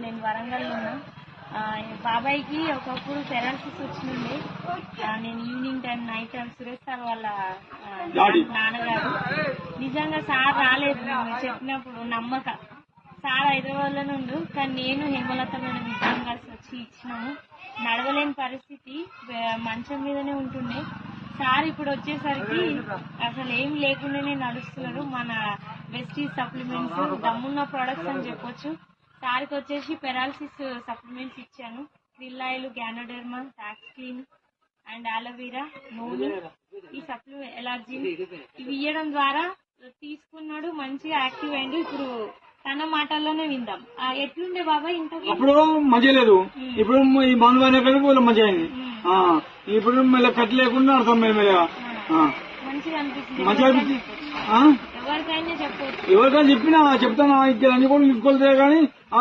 నేను వరంగల్లో ఉన్నా. బాబాయ్కి ఒకప్పుడు పెరాలసిస్ వచ్చిండే. నేను evening time night time Suresh sir వాళ్ళ నాన్నగారు నిజంగా సార్ రాలేదు చెప్పినప్పుడు నమ్మక. సార్ హైదరాబాద్ లోనే ఉండు, కానీ నేను హేమలత మేడం ఇద్దరం కలిసి వచ్చి ఇచ్చినాము. నడవలేని పరిస్థితి, మంచం మీదనే ఉంటుండే. సార్ ఇప్పుడు వచ్చేసరికి అసలు ఏం లేకుండానే నడుస్తున్నారు. మన వెస్టీజ్ సప్లిమెంట్స్ దమ్మున్న ప్రొడక్ట్స్ అని చెప్పొచ్చు. సార్కి వచ్చేసి పెరాలసిస్ సప్లిమెంట్స్ ఇచ్చాను. Krill oil, ganoderma, tox clean and aloe vera, noni, ఈ సప్లిమెంట్ ఎలర్జీ ఇవి ఇవ్వడం ద్వారా తీసుకున్నాడు, మంచిగా యాక్టివ్ అయింది. ఇప్పుడు తన మాటల్లోనే విందాం. ఎట్లుండే బాబాయ్ ఇంత? అప్పుడు మంచిగా లేదు, ఇప్పుడు ఈ మందు అయినా కానీ మంచిగా అయింది. ఇప్పుడు మళ్ళీ కట్ లేకుండా అర్థం మెల్లమెల్లగా మంచిగా అనిపిస్తుంది. మంచిగా అనిపిస్తుంది. ఎవరికైనా చెప్పొచ్చు, ఎవరికైనా చెప్తాను ఇక్కడ అన్ని కూడా తీసుకోలేదు కానీ